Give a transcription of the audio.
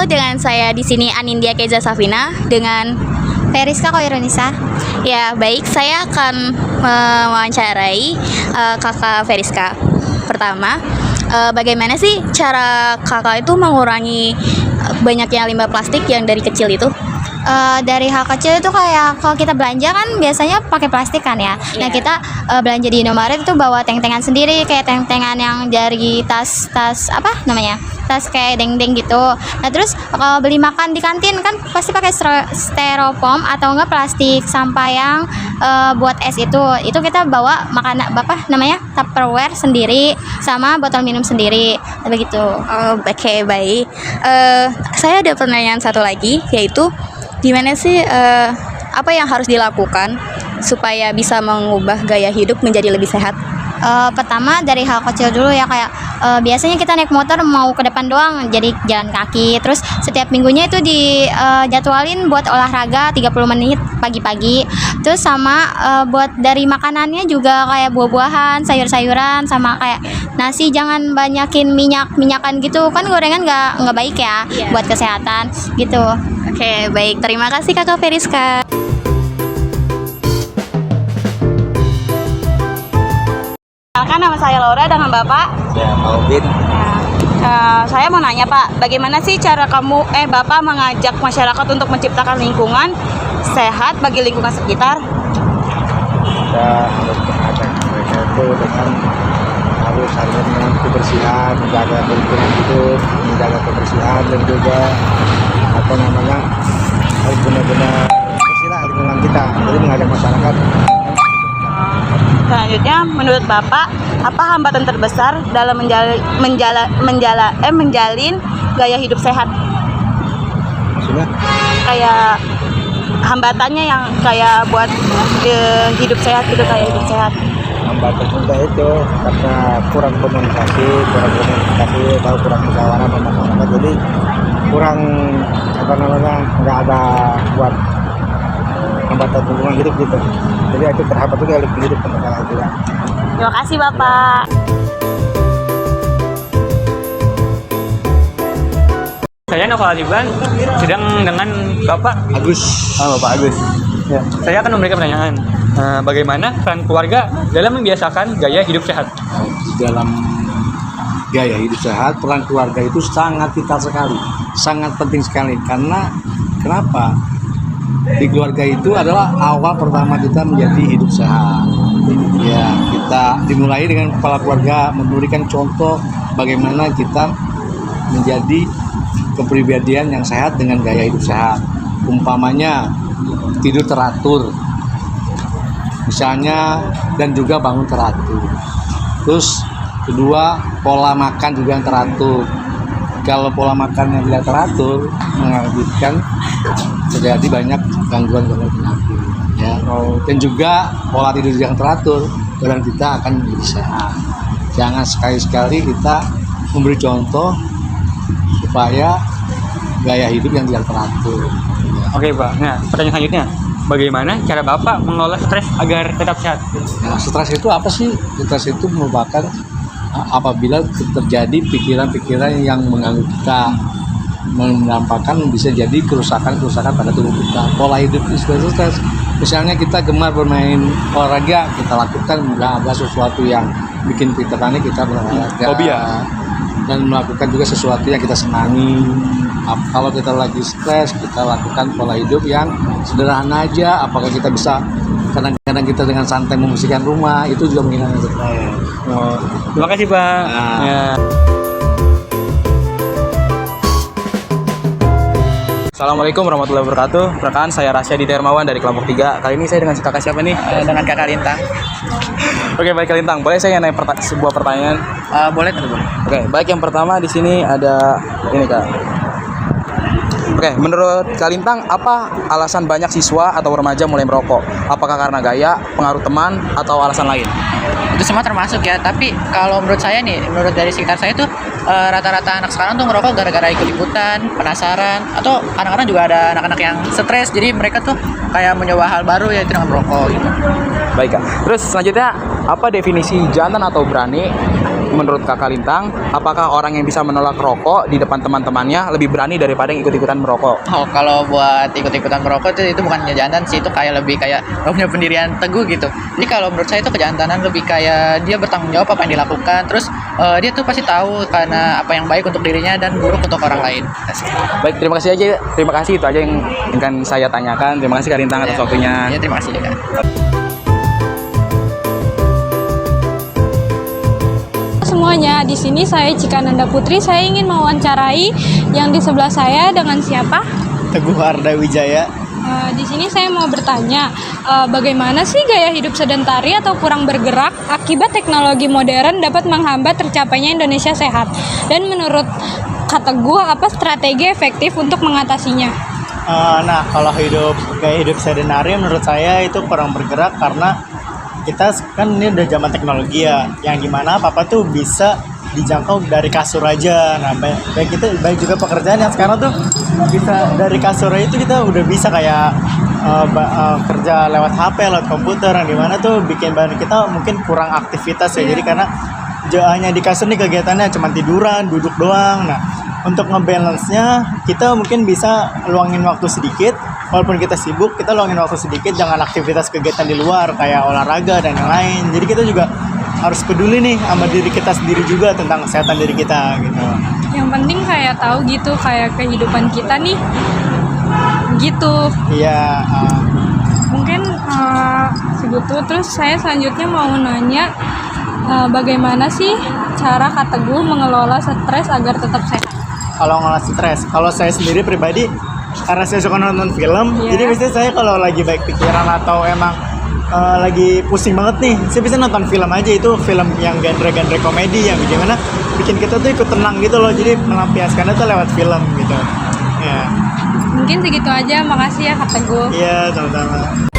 dengan saya di sini Anindya Keza Safina dengan Periska Koironisa. ya baik, saya akan mewawancarai kakak Periska. Pertama, bagaimana sih cara kakak itu mengurangi banyaknya limbah plastik yang dari kecil itu? Dari hal kecil itu kayak kalau kita belanja kan biasanya pakai plastik kan ya. Nah, Iya. kita belanja di Indomaret itu bawa teng-tengan sendiri, kayak teng-tengan yang dari tas apa namanya? Tas kayak deng-deng gitu. Nah, terus kalau beli makan di kantin kan pasti pakai styrofoam atau enggak plastik sampah yang buat es itu. Itu kita bawa makanan apa namanya? Tupperware sendiri sama botol minum sendiri. Begitu. Oke, baik. Saya ada pertanyaan satu lagi, yaitu gimana sih apa yang harus dilakukan supaya bisa mengubah gaya hidup menjadi lebih sehat? Pertama dari hal kecil dulu ya, kayak biasanya kita naik motor mau ke depan doang, jadi jalan kaki. Terus setiap minggunya itu dijadwalin buat olahraga 30 menit pagi-pagi. Terus sama buat dari makanannya juga kayak buah-buahan, sayur-sayuran, sama kayak nasi jangan banyakin minyakan gitu kan, gorengan nggak baik ya. Iya. Buat kesehatan gitu. Oke, baik. Terima kasih Kakak Periska. Kan nama saya Laura dengan Bapak. Ya, Maudin. Saya mau nanya Pak, bagaimana sih cara Bapak mengajak masyarakat untuk menciptakan lingkungan sehat bagi lingkungan sekitar? Kita harus mengajak mereka itu dengan harus dengan kebersihan, menjaga lingkungan hidup, menjaga kebersihan dan juga harus benar-benar bersihlah lingkungan kita. Jadi mengajak masyarakat. Selanjutnya, menurut Bapak, apa hambatan terbesar dalam menjalin gaya hidup sehat? Maksudnya Kayak hambatannya yang kayak buat hidup sehat gitu, kayak hidup sehat. hambatan kita itu karena kurang komunikasi atau kurang musyawarah sama masyarakat. Jadi kurang nggak ada buat hambatan hubungan hidup gitu. Jadi itu terhambat juga hidup masalah itu ya. Terima kasih Bapak. Saya Novel Aliban, sedang dengan Bapak Agus. Bapak Agus. Ya. Saya akan memberikan pertanyaan. Bagaimana peran keluarga dalam membiasakan gaya hidup sehat? Dalam gaya hidup sehat, peran keluarga itu sangat vital sekali, sangat penting sekali. Karena kenapa? Di keluarga itu adalah awal pertama kita menjadi hidup sehat. Ya, kita dimulai dengan kepala keluarga memberikan contoh bagaimana kita menjadi kepribadian yang sehat dengan gaya hidup sehat. Umpamanya tidur teratur, misalnya, dan juga bangun teratur. Terus kedua, pola makan juga yang teratur. Kalau pola makan yang tidak teratur mengakibatkan terjadi banyak gangguan penyakit ya. Dan juga pola tidur yang teratur, badan kita akan menjadi sehat. Jangan sekali-sekali kita memberi contoh supaya gaya hidup yang tidak teratur. Oke Pak, nah pertanyaan selanjutnya, bagaimana cara Bapak mengelola stres agar tetap sehat? Nah, stres itu apa sih? Stres itu merupakan apabila terjadi pikiran-pikiran yang mengganggu kita, menampakkan bisa jadi kerusakan pada tubuh kita. Pola hidup itu stres. Misalnya kita gemar bermain olahraga, kita lakukan, nggak ada sesuatu yang bikin kita panik, kita berolahraga. Hobi ya? Dan melakukan juga sesuatu yang kita senangi. Kalau kita lagi stres, kita lakukan pola hidup yang sederhana aja. Apakah kita bisa, kadang-kadang kita dengan santai membersihkan rumah, itu juga menghilangkan stres. Terima kasih Pak. Nah. Ya. Assalamualaikum warahmatullahi wabarakatuh. Rekan, saya Rasyadi Dermawan dari kelompok 3. Kali ini saya dengan kakak siapa nih? Dengan Kakak Lintang. Oke, baik Kak Lintang. Boleh saya nanya sebuah pertanyaan? Boleh kan? Boleh. Oke, baik, yang pertama di sini ada ini Kak. Oke, menurut Kak Lintang, apa alasan banyak siswa atau remaja mulai merokok? Apakah karena gaya, pengaruh teman, atau alasan lain? Itu semua termasuk ya. Tapi kalau menurut saya nih, menurut dari sekitar saya tuh rata-rata anak sekarang tuh ngerokok gara-gara ikut-ikutan, penasaran, atau kadang-kadang juga ada anak-anak yang stres. Jadi mereka tuh kayak mencoba hal baru, yaitu dengan merokok gitu. Baik Kak. Terus selanjutnya, Apa definisi jantan atau berani menurut Kakak Lintang? Apakah orang yang bisa menolak rokok di depan teman-temannya lebih berani daripada yang ikut-ikutan merokok? Oh, kalau buat ikut-ikutan merokok itu bukan kejantan sih, itu kayak lebih kayak punya pendirian teguh gitu. Jadi kalau menurut saya itu kejantanan lebih kayak dia bertanggung jawab apa yang dilakukan, terus dia tuh pasti tahu karena apa yang baik untuk dirinya dan buruk untuk orang lain. Baik, terima kasih aja. Terima kasih, itu aja yang akan saya tanyakan. Terima kasih Kak Lintang atas waktunya. Ya, terima kasih ya, Kak. Semuanya, di sini saya Cikananda Putri. Saya ingin mewawancarai yang di sebelah saya dengan siapa? Teguh Arda Wijaya. Di sini saya mau bertanya, bagaimana sih gaya hidup sedentari atau kurang bergerak akibat teknologi modern dapat menghambat tercapainya Indonesia sehat? Dan menurut Kak Teguh, apa strategi efektif untuk mengatasinya? Nah, kalau gaya hidup sedentari menurut saya itu kurang bergerak karena kita kan ini udah zaman teknologi ya, yang dimana apa-apa tuh bisa dijangkau dari kasur aja. Nah, baik juga pekerjaan yang sekarang tuh bisa dari kasur aja itu kita udah bisa kayak kerja lewat HP, lewat komputer, yang dimana tuh bikin badan kita mungkin kurang aktivitas ya. Jadi karena hanya di kasur nih kegiatannya cuma tiduran, duduk doang. Nah, untuk ngebalance-nya kita mungkin bisa luangin waktu sedikit, walaupun kita sibuk, kita luangin waktu sedikit, jangan aktivitas kegiatan di luar kayak olahraga dan yang lain. Jadi kita juga harus peduli nih sama diri kita sendiri juga tentang kesehatan diri kita gitu. Yang penting kayak tahu gitu, kayak kehidupan kita nih gitu. Iya. Mungkin segitu. Terus saya selanjutnya mau nanya, bagaimana sih cara Kak Teguh mengelola stres agar tetap sehat? Kalau ngelola stres, kalau saya sendiri pribadi karena saya suka nonton film, jadi biasanya saya kalau lagi baik pikiran atau emang lagi pusing banget nih, saya bisa nonton film aja. Itu film yang genre komedi yang gimana bikin kita tuh ikut tenang gitu loh, jadi melampiaskannya tuh lewat film gitu ya. Mungkin segitu aja, makasih ya Kak Teguh. Iya, sama-sama.